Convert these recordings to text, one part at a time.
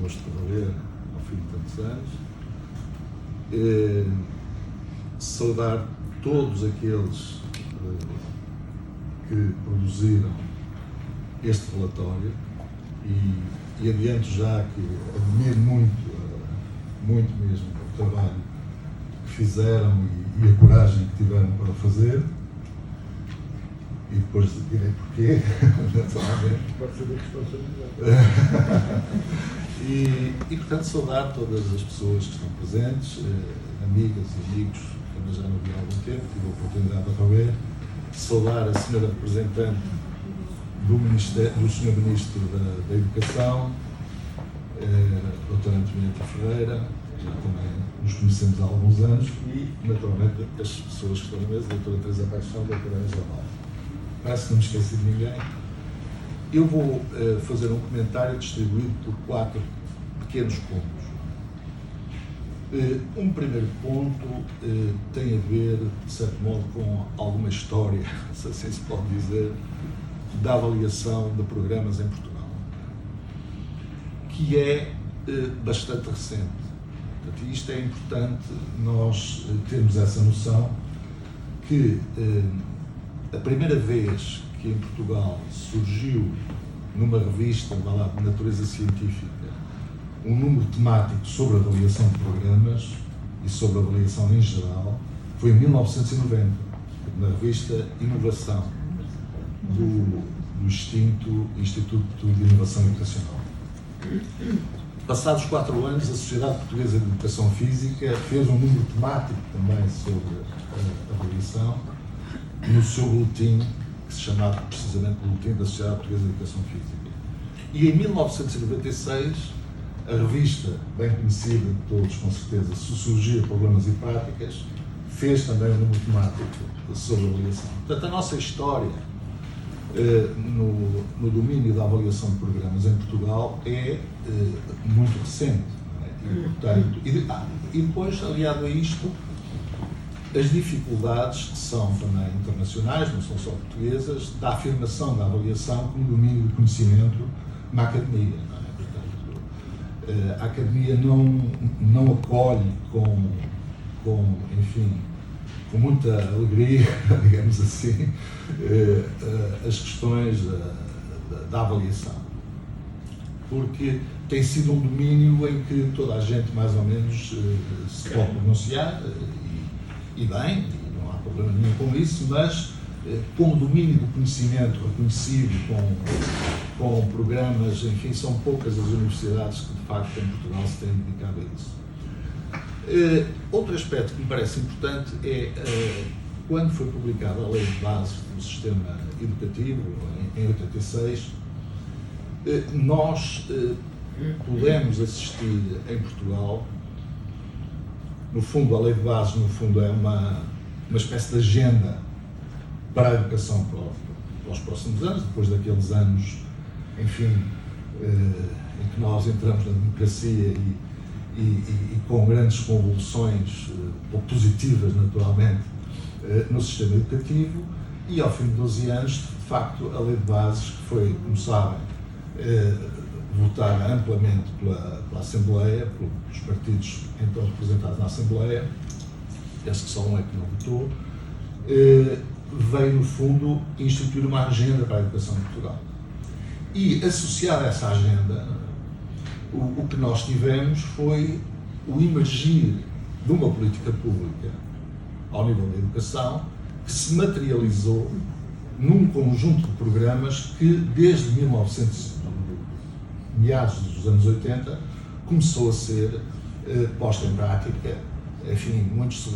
gosto de reler ao fim de tantos anos. Saudar todos aqueles que produziram este relatório e adianto já que admiro muito mesmo o trabalho que fizeram e a coragem que tiveram para fazer. E depois direi porquê, naturalmente. Pode ser da responsabilidade. E portanto, saudar todas as pessoas que estão presentes, amigas e amigos, que eu já não vi há algum tempo, tive a oportunidade de rever. Saudar a senhora representante do Sr. Ministro da Educação, doutora Antonieta Ferreira, já também nos conhecemos há alguns anos, e, naturalmente, as pessoas que estão na mesa, a doutora Teresa Paixão, a doutora Angela Maia. Parece que não me esqueci de ninguém. Eu vou fazer um comentário distribuído por 4 pequenos pontos. Um primeiro ponto tem a ver, de certo modo, com alguma história, se assim se pode dizer, da avaliação de programas em Portugal, que é bastante recente. Portanto, isto é importante nós termos essa noção que a primeira vez que em Portugal surgiu numa revista de natureza científica um número temático sobre a avaliação de programas e sobre a avaliação em geral foi em 1990, na revista Inovação, do extinto Instituto de Inovação Educacional. Passados 4 anos, a Sociedade Portuguesa de Educação Física fez um número temático também sobre a avaliação no seu boletim, que se chamava precisamente Boletim da Sociedade Portuguesa de Educação Física. E em 1996, a revista, bem conhecida de todos, com certeza, Sociologia, Problemas e Práticas, fez também um número temático sobre a avaliação. Portanto, a nossa história no domínio da avaliação de programas em Portugal é muito recente. Não é? E, portanto, e depois, aliado a isto, as dificuldades que são também internacionais, não são só portuguesas, da afirmação da avaliação como domínio do conhecimento na academia. Não é? Portanto, a academia não acolhe enfim, com muita alegria, digamos assim, as questões da avaliação. Porque tem sido um domínio em que toda a gente mais ou menos se pode pronunciar, e bem, e não há problema nenhum com isso, mas como domínio do conhecimento reconhecido com programas, enfim, são poucas as universidades que de facto em Portugal se têm dedicado a isso. Outro aspecto que me parece importante é quando foi publicada a Lei de Bases do Sistema Educativo, em 86, nós pudemos assistir em Portugal. No fundo, a Lei de Bases, no fundo, é uma espécie de agenda para a educação para os próximos anos, depois daqueles anos, enfim, em que nós entramos na democracia e com grandes convulsões, pouco positivas, naturalmente, no sistema educativo, e ao fim de 12 anos, de facto, a Lei de Bases, que foi, como sabem, votada amplamente pela Assembleia, pelos partidos então representados na Assembleia, esse que só um é que não votou, veio, no fundo, instituir uma agenda para a educação de Portugal. E, associada a essa agenda, o que nós tivemos foi o emergir de uma política pública ao nível da educação que se materializou num conjunto de programas que, desde meados dos anos 80, começou a ser posta em prática. Enfim, muitos se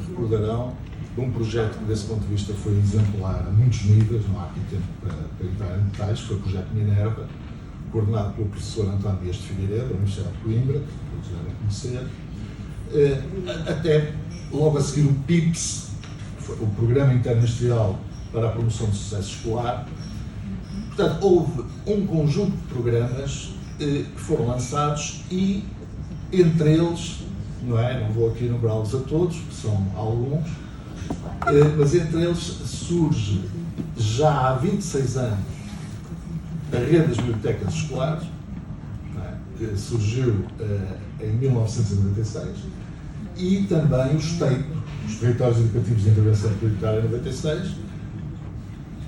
recordarão de um projeto que, desse ponto de vista, foi exemplar a muitos níveis, não há aqui tempo para entrar em detalhes, foi o projeto Minerva, coordenado pelo professor António Dias de Figueiredo, da Universidade de Coimbra, que todos devem conhecer, até logo a seguir o PIPS, o Programa Interministerial para a Promoção do Sucesso Escolar. Portanto, houve um conjunto de programas que foram lançados e, entre eles, não vou aqui enumerá-los a todos, que são alguns, mas entre eles surge, já há 26 anos, a rede das bibliotecas escolares, que surgiu em 1996, e também os TEIP, os Territórios Educativos de Intervenção Prioritária, em 96,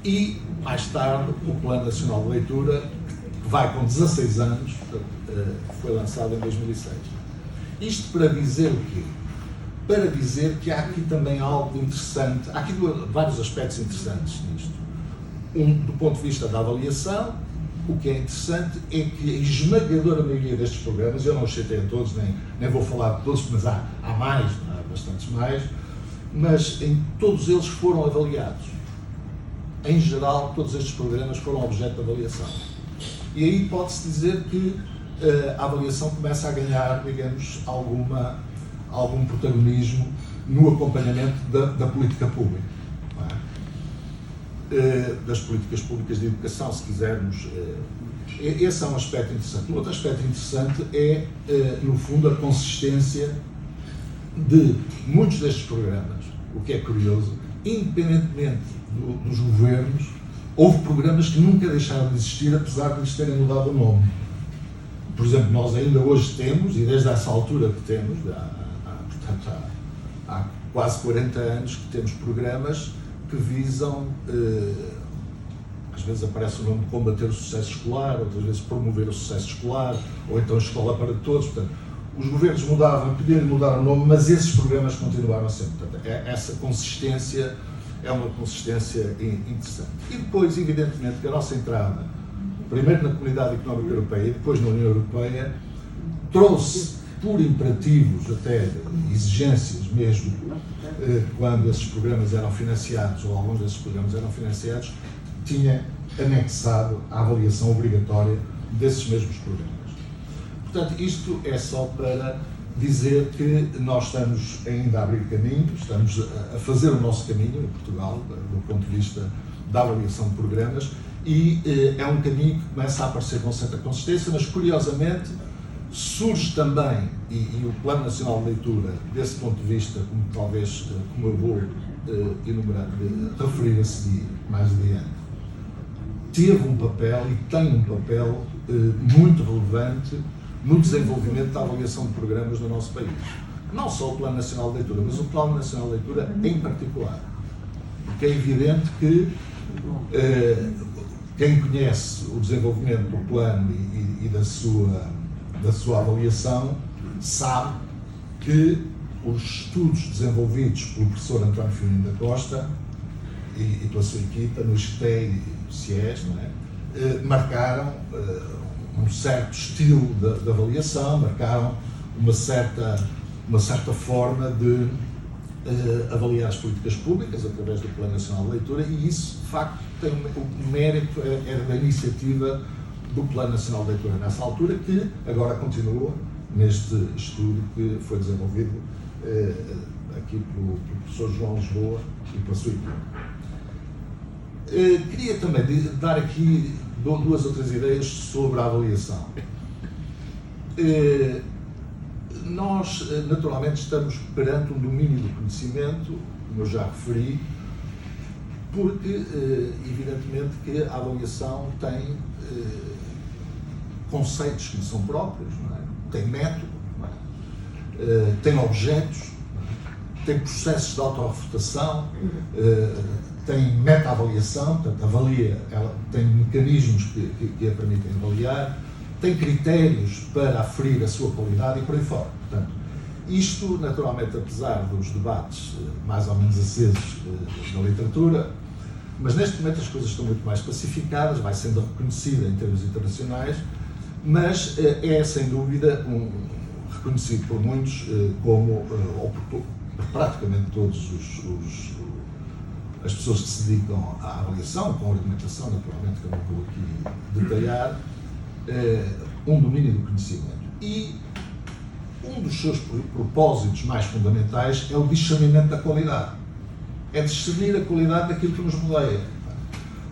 e mais tarde o Plano Nacional de Leitura, que vai com 16 anos, foi lançado em 2006. Isto para dizer o quê? Para dizer que há aqui também algo interessante, há aqui vários aspectos interessantes nisto. Do ponto de vista da avaliação, o que é interessante é que a esmagadora maioria destes programas, eu não os citei a todos, nem vou falar de todos, mas há mais, há bastantes mais, mas em todos eles foram avaliados. Em geral, todos estes programas foram objeto de avaliação. E aí pode-se dizer que a avaliação começa a ganhar, digamos, algum protagonismo no acompanhamento da política pública. Das políticas públicas de educação, se quisermos. Esse é um aspecto interessante. Um outro aspecto interessante é, no fundo, a consistência de muitos destes programas, o que é curioso, independentemente dos governos, houve programas que nunca deixaram de existir, apesar de lhes terem mudado o nome. Por exemplo, nós ainda hoje temos, e desde essa altura que temos, portanto, há quase 40 anos que temos programas que visam, às vezes aparece o nome de combater o sucesso escolar, outras vezes promover o sucesso escolar, ou então escola para todos. Portanto, os governos mudavam, podiam mudar o nome, mas esses programas continuaram sempre. Portanto, essa consistência é uma consistência interessante. E depois, evidentemente, que a nossa entrada, primeiro na Comunidade Económica Europeia e depois na União Europeia, trouxe, por imperativos, até exigências mesmo, quando esses programas eram financiados, ou alguns desses programas eram financiados, tinha anexado a avaliação obrigatória desses mesmos programas. Portanto, isto é só para dizer que nós estamos ainda a abrir caminho, estamos a fazer o nosso caminho em Portugal, do ponto de vista da avaliação de programas, e é um caminho que começa a aparecer com certa consistência, mas curiosamente surge também, e o Plano Nacional de Leitura, desse ponto de vista, como eu vou referir a seguir, mais adiante, teve um papel e tem um papel muito relevante no desenvolvimento da avaliação de programas no nosso país. Não só o Plano Nacional de Leitura, mas o Plano Nacional de Leitura em particular. Porque é evidente que quem conhece o desenvolvimento do plano e da sua avaliação sabe que os estudos desenvolvidos pelo professor António Firmino da Costa e pela sua equipa, no ISCTE e no CIES, marcaram um certo estilo de avaliação, marcaram uma certa forma de avaliar as políticas públicas através do Plano Nacional de Leitura, e isso, de facto, tem o mérito da iniciativa do Plano Nacional de Leitura nessa altura, que agora continua neste estudo que foi desenvolvido aqui pelo professor João Lisboa e pela sua equipe. Queria também dar aqui duas ou três ideias sobre a avaliação. Nós, naturalmente, estamos perante um domínio do conhecimento, como eu já referi, porque, evidentemente, que a avaliação tem conceitos que lhe são próprios, não é? Tem método, não é? Tem objetos, tem processos de autorrefutação, tem meta-avaliação, portanto, avalia, ela tem mecanismos que a permitem avaliar, tem critérios para aferir a sua qualidade e por aí fora. Portanto, isto, naturalmente, apesar dos debates mais ou menos acesos da literatura, mas neste momento as coisas estão muito mais pacificadas, vai sendo reconhecida em termos internacionais, mas é, sem dúvida, reconhecido por muitos como, ou por praticamente todos as pessoas que se dedicam à avaliação, com argumentação, naturalmente, que eu não vou aqui detalhar, um domínio do conhecimento. E um dos seus propósitos mais fundamentais é o discernimento da qualidade. É discernir a qualidade daquilo que nos rodeia.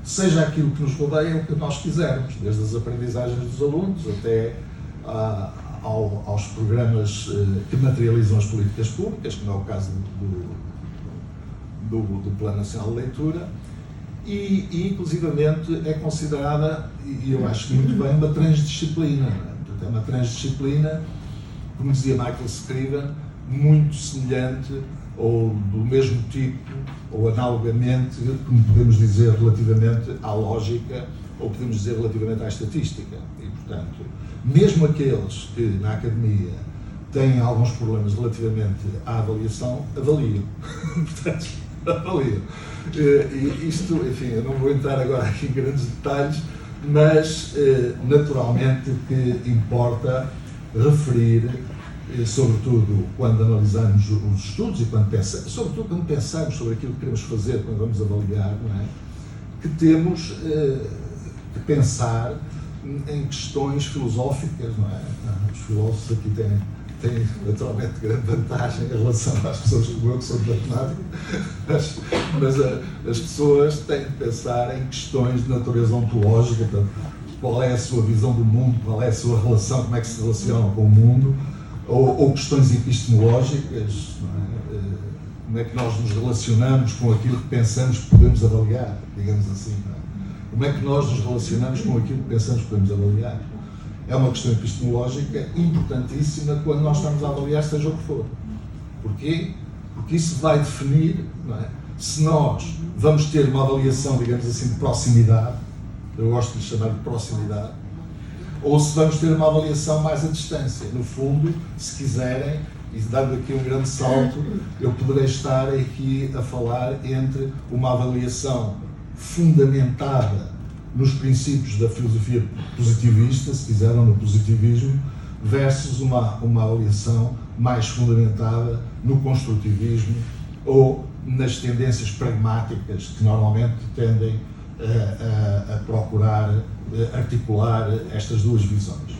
Seja aquilo que nos rodeia o que nós quisermos, desde as aprendizagens dos alunos até aos programas que materializam as políticas públicas, como é o caso do Plano Nacional de Leitura, e inclusivamente é considerada, e eu acho muito bem, uma transdisciplina. Portanto, é uma transdisciplina, como dizia Michael Scriven, muito semelhante ou do mesmo tipo, ou analogamente, como podemos dizer relativamente à lógica, ou podemos dizer relativamente à estatística. E, portanto, mesmo aqueles que na academia têm alguns problemas relativamente à avaliação, avaliam. Portanto, avaliam. E isto, enfim, eu não vou entrar agora aqui em grandes detalhes, mas naturalmente que importa referir, sobretudo quando analisamos os estudos e sobretudo quando pensamos sobre aquilo que queremos fazer quando vamos avaliar, não é? Que temos que pensar em questões filosóficas, não é? Os filósofos aqui têm naturalmente grande vantagem em relação às pessoas como eu, que sou de matemática, mas as pessoas têm de pensar em questões de natureza ontológica, portanto, qual é a sua visão do mundo, qual é a sua relação, como é que se relacionam com o mundo, ou questões epistemológicas, não é? Como é que nós nos relacionamos com aquilo que pensamos que podemos avaliar, digamos assim, não é? Como é que nós nos relacionamos com aquilo que pensamos que podemos avaliar? É uma questão epistemológica importantíssima quando nós estamos a avaliar seja o que for. Porquê? Porque isso vai definir, não é? Se nós vamos ter uma avaliação, digamos assim, de proximidade, eu gosto de lhe chamar de proximidade, ou se vamos ter uma avaliação mais à distância. No fundo, se quiserem, e dando aqui um grande salto, eu poderei estar aqui a falar entre uma avaliação fundamentada nos princípios da filosofia positivista, se quiserem, no positivismo, versus uma avaliação mais fundamentada no construtivismo ou nas tendências pragmáticas que normalmente tendem a procurar articular estas duas visões.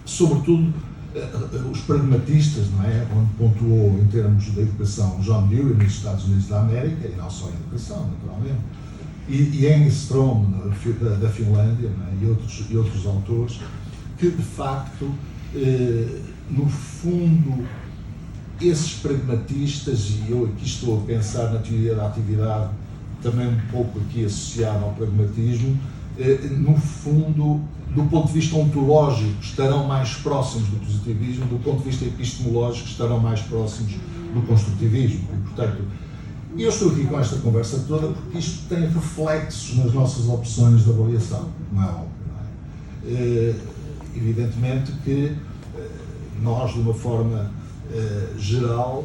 Sobretudo, os pragmatistas, não é? Onde pontuou em termos da educação John Dewey nos Estados Unidos da América, e não só em educação, naturalmente, e Engström, da Finlândia, não é? e outros autores, que de facto, no fundo, esses pragmatistas, e eu aqui estou a pensar na teoria da atividade, também um pouco aqui associado ao pragmatismo, no fundo, do ponto de vista ontológico, estarão mais próximos do positivismo, do ponto de vista epistemológico, estarão mais próximos do construtivismo. E, portanto, eu estou aqui com esta conversa toda porque isto tem reflexos nas nossas opções de avaliação, não é óbvio, não é? Evidentemente que nós, de uma forma geral,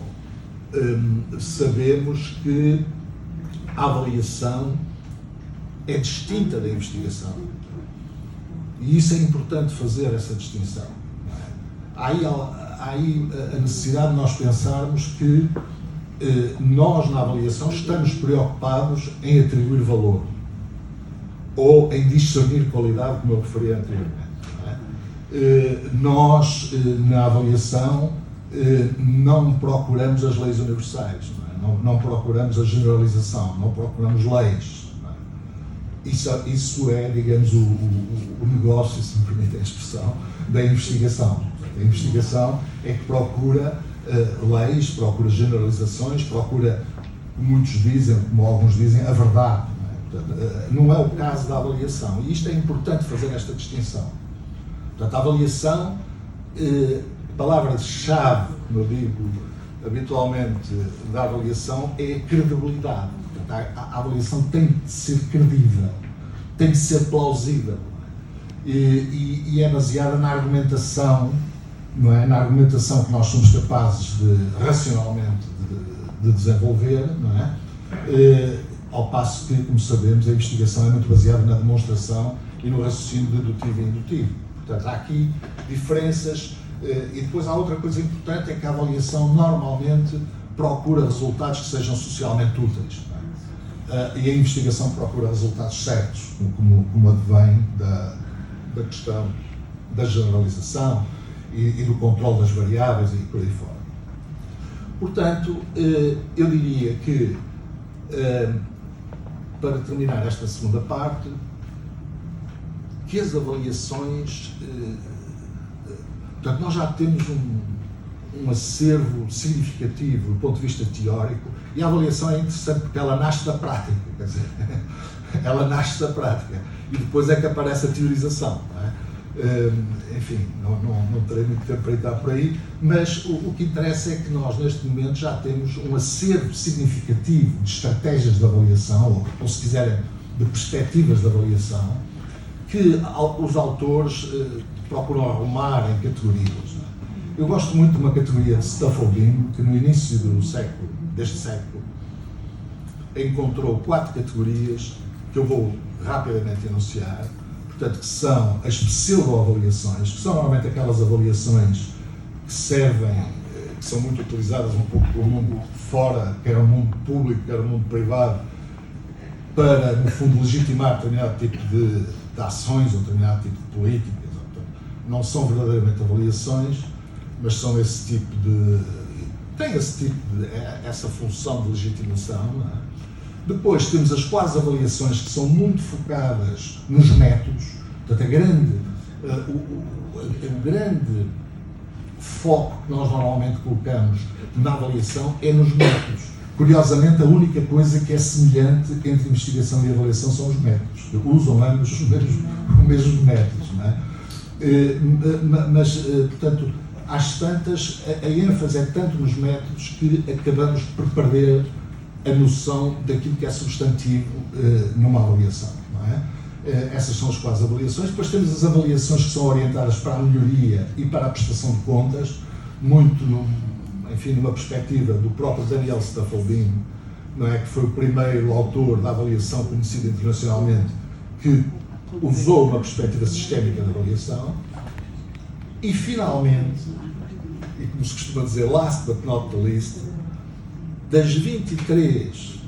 sabemos que a avaliação é distinta da investigação. E isso é importante fazer essa distinção. Não é? Há aí a necessidade de nós pensarmos que nós, na avaliação, estamos preocupados em atribuir valor ou em discernir qualidade, como eu referi anteriormente. Não é? Nós, na avaliação, não procuramos as leis universais, não procuramos a generalização, não procuramos leis. Isso é, digamos, o negócio, se me permitem a expressão, da investigação. A investigação é que procura leis, procura generalizações, procura, como muitos dizem, como alguns dizem, a verdade. Não é o caso da avaliação. E isto é importante fazer esta distinção. Portanto, a avaliação, a palavra-chave, como eu digo habitualmente, da avaliação é credibilidade. A avaliação tem de ser credível, tem de ser plausível e é baseada na argumentação, não é? Na argumentação que nós somos capazes de racionalmente de desenvolver, não é? Ao passo que, como sabemos, a investigação é muito baseada na demonstração e no raciocínio dedutivo e indutivo. Portanto, há aqui diferenças e depois há outra coisa importante, é que a avaliação normalmente procura resultados que sejam socialmente úteis. E a investigação procura resultados certos, como advém da questão da generalização e do controle das variáveis e por aí fora. Portanto, eu diria que, para terminar esta segunda parte, que as avaliações... Portanto, nós já temos um acervo significativo do ponto de vista teórico, e a avaliação é interessante porque ela nasce da prática, quer dizer, ela nasce da prática, e depois é que aparece a teorização, não é? Enfim, não terei muito tempo para entrar por aí, mas o que interessa é que nós, neste momento, já temos um acervo significativo de estratégias de avaliação, ou se quiserem, de perspectivas de avaliação, que os autores procuram arrumar em categorias. Eu gosto muito de uma categoria de Stufflebeam, que no início deste século, encontrou 4 categorias que eu vou rapidamente enunciar, portanto, que são as pseudo-avaliações, que são normalmente aquelas avaliações que servem, que são muito utilizadas um pouco pelo mundo fora, quer o mundo público, quer o mundo privado, para, no fundo, legitimar determinado tipo de ações ou determinado tipo de políticas. Portanto, não são verdadeiramente avaliações, mas são esse tipo de... têm essa função de legitimação, não é? Depois temos as quase avaliações, que são muito focadas nos métodos. Portanto, o grande foco que nós normalmente colocamos na avaliação é nos métodos. Curiosamente, a única coisa que é semelhante entre investigação e avaliação são os métodos. Usam ambos os mesmos métodos, não é? Mas, portanto, às tantas, a ênfase é tanto nos métodos que acabamos por perder a noção daquilo que é substantivo numa avaliação, não é? Essas são as quase avaliações. Depois temos as avaliações que são orientadas para a melhoria e para a prestação de contas, muito, enfim, numa perspectiva do próprio Daniel Stufflebeam, não é? Que foi o primeiro autor da avaliação conhecido internacionalmente que usou uma perspectiva sistémica de avaliação. E, finalmente, e como se costuma dizer, last but not the least, das 23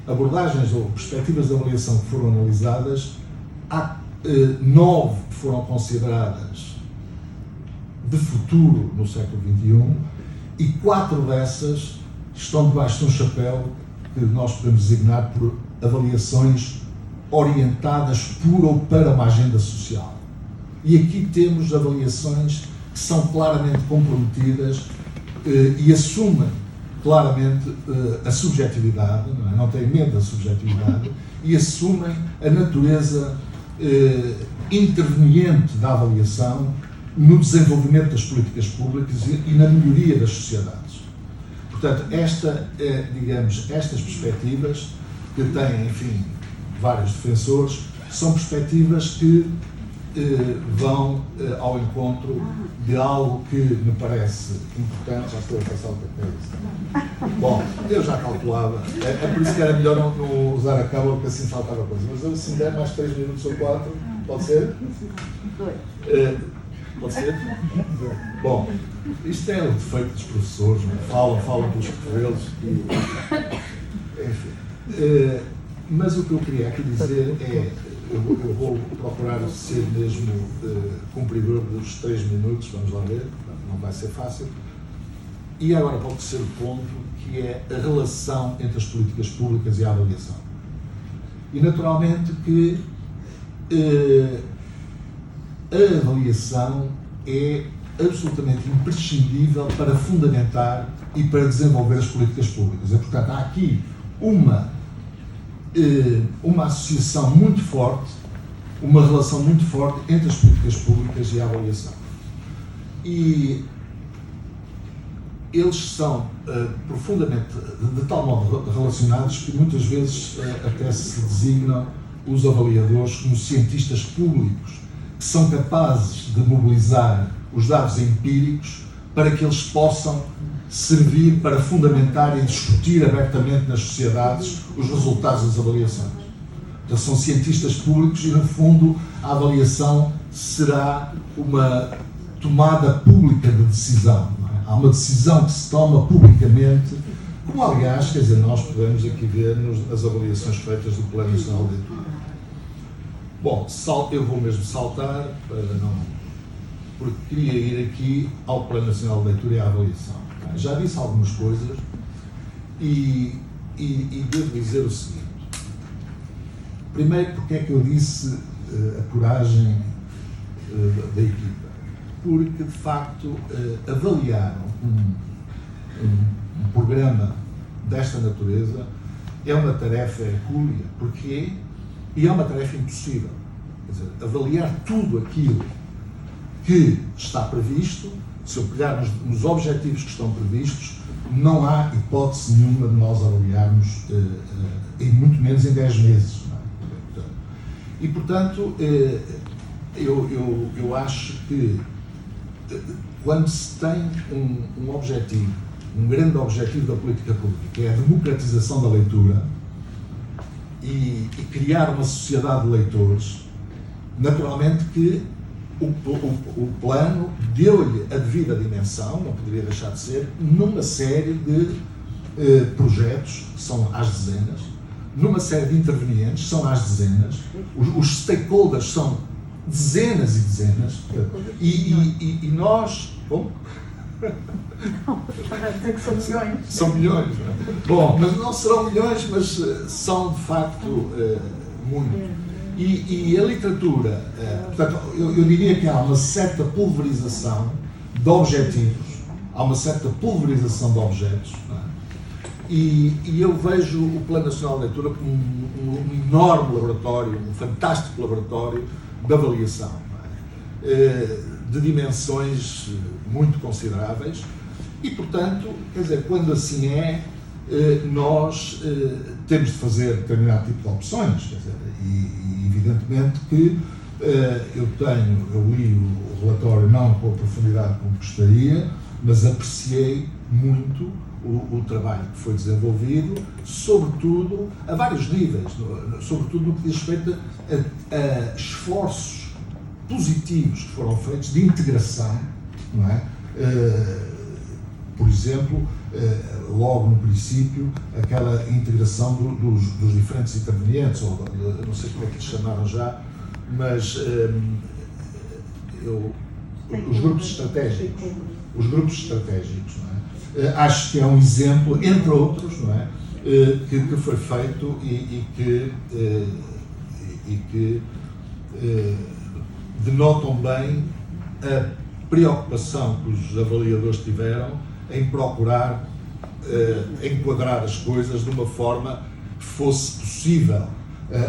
abordagens ou perspectivas de avaliação que foram analisadas, há 9 que foram consideradas de futuro no século XXI e 4 dessas estão debaixo de um chapéu que nós podemos designar por avaliações orientadas por ou para uma agenda social. E aqui temos avaliações que são claramente comprometidas e assumem claramente a subjetividade, não têm medo da subjetividade, e assumem a natureza interveniente da avaliação no desenvolvimento das políticas públicas e na melhoria das sociedades. Portanto, estas perspectivas, que têm, enfim, vários defensores, são perspectivas que vão ao encontro de algo que me parece importante. Já estou a passar o papel. Bom, eu já calculava. É por isso que era melhor não usar a cábula, porque assim faltava coisa. Mas eu, se me der mais 3 minutos ou 4, pode ser? 2. Pode ser? Bom, isto é o defeito dos professores, falam pelos cotovelos e... Enfim. Mas o que eu queria aqui dizer é... Eu vou procurar ser mesmo cumpridor dos 3 minutos, vamos lá ver, não vai ser fácil. E agora para o terceiro ponto, que é a relação entre as políticas públicas e a avaliação. E naturalmente que a avaliação é absolutamente imprescindível para fundamentar e para desenvolver as políticas públicas. E, portanto, há aqui uma associação muito forte, uma relação muito forte entre as políticas públicas e a avaliação. E eles são profundamente, de tal modo relacionados, que muitas vezes até se designam os avaliadores como cientistas públicos, que são capazes de mobilizar os dados empíricos para que eles possam servir para fundamentar e discutir abertamente nas sociedades os resultados das avaliações. Então, são cientistas públicos e, no fundo, a avaliação será uma tomada pública de decisão. Não é? Há uma decisão que se toma publicamente, como, aliás, quer dizer, nós podemos aqui ver nas avaliações feitas do Plano Nacional de Leitura. Bom, eu vou mesmo saltar, para não... porque queria ir aqui ao Plano Nacional de Leitura e à avaliação. Já disse algumas coisas e devo dizer o seguinte. Primeiro, porque é que eu disse a coragem da equipa? Porque, de facto, avaliar um programa desta natureza é uma tarefa hercúlea. Porquê? E é uma tarefa impossível. Quer dizer, avaliar tudo aquilo que está previsto, se eu pegar nos objetivos que estão previstos, não há hipótese nenhuma de nós avaliarmos, e muito menos em 10 meses. Não é? E, portanto, eu acho que quando se tem um objetivo, um grande objetivo da política pública, que é a democratização da leitura e criar uma sociedade de leitores, naturalmente que o plano deu-lhe a devida dimensão, não poderia deixar de ser, numa série de projetos, que são às dezenas, numa série de intervenientes, são às dezenas, os stakeholders são dezenas e dezenas, e nós... Bom, não, para dizer que são milhões. São milhões, não é? Bom, mas não serão milhões, mas são de facto muito. E a literatura, portanto, eu diria que há uma certa pulverização de objetivos, há uma certa pulverização de objetos, não é? E eu vejo o Plano Nacional de Leitura como um enorme laboratório, um fantástico laboratório de avaliação, não é? De dimensões muito consideráveis e, portanto, quer dizer, quando assim é, nós temos de fazer determinado tipo de opções, quer dizer, e evidentemente que eu li o relatório não com a profundidade como gostaria, mas apreciei muito o trabalho que foi desenvolvido, sobretudo a vários níveis, sobretudo no que diz respeito a esforços positivos que foram feitos de integração, não é? Por exemplo, logo no princípio, aquela integração dos diferentes intervenientes, ou não sei como é que eles chamaram já, mas os grupos estratégicos. Os grupos estratégicos, não é? Acho que é um exemplo, entre outros, não é? Que foi feito e que denotam bem a preocupação que os avaliadores tiveram em procurar enquadrar as coisas de uma forma que fosse possível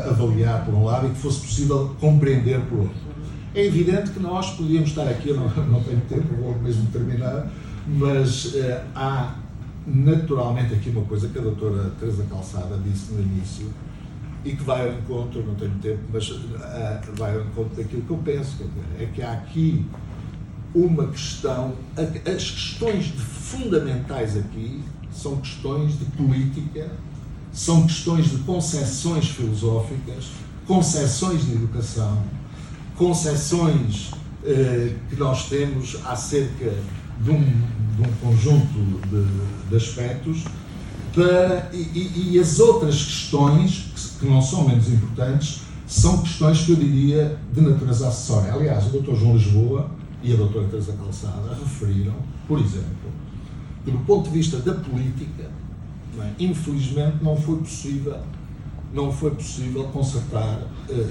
avaliar por um lado e que fosse possível compreender por outro. É evidente que nós podíamos estar aqui, eu não tenho tempo, vou mesmo terminar, mas há naturalmente aqui uma coisa que a doutora Teresa Calçada disse no início e que vai ao encontro, não tenho tempo, mas vai ao encontro daquilo que eu penso, é que há aqui uma questão, as questões fundamentais aqui são questões de política, são questões de concepções filosóficas, concepções de educação, concepções que nós temos acerca de um conjunto de aspectos, e as outras questões, que não são menos importantes, são questões que eu diria de natureza acessória. Aliás, o Dr. João Lisboa e a doutora Teresa Calçada referiram, por exemplo, que do ponto de vista da política, não é, infelizmente não foi possível concertar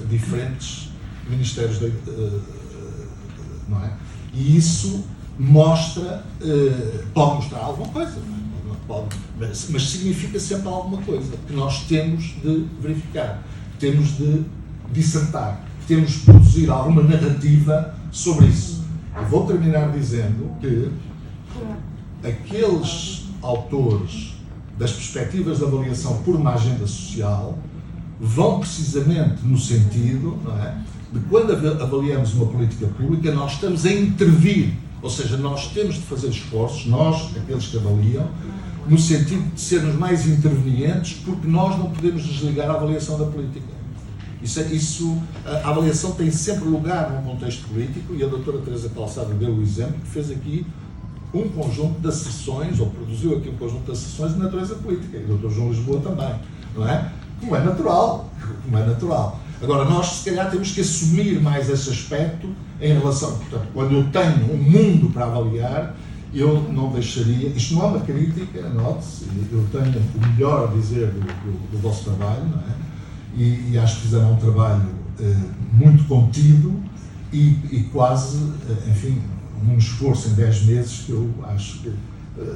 diferentes ministérios, não é? E isso mostra, pode mostrar alguma coisa, não pode, mas significa sempre alguma coisa que nós temos de verificar, temos de dissertar, temos de produzir alguma narrativa sobre isso. Eu vou terminar dizendo que aqueles autores das perspectivas de avaliação por uma agenda social vão precisamente no sentido, não é, de quando avaliamos uma política pública, nós estamos a intervir, ou seja, nós temos de fazer esforços, nós, aqueles que avaliam, no sentido de sermos mais intervenientes, porque nós não podemos desligar a avaliação da política. A avaliação tem sempre lugar num contexto político, e a doutora Teresa Calçada deu o exemplo, que fez aqui um conjunto de asserções, ou produziu aqui um conjunto de asserções de natureza política, e o doutor João Lisboa também, não é? Como é natural. Agora, nós se calhar temos que assumir mais esse aspecto em relação, portanto, quando eu tenho um mundo para avaliar, eu não deixaria, isto não é uma crítica, note-se, eu tenho o melhor a dizer do vosso trabalho, não é? E acho que fizeram um trabalho muito contido e quase, enfim, num esforço em 10 meses que eu acho que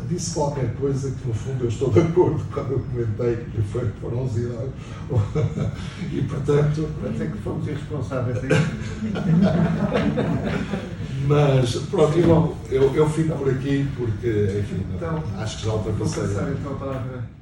disse qualquer coisa que no fundo eu estou de acordo quando eu comentei que foram 11 anos e portanto... Pode ser que fomos irresponsáveis. Mas pronto, eu fico por aqui porque, enfim, Então, acho que já vou ultrapassei. passar então a palavra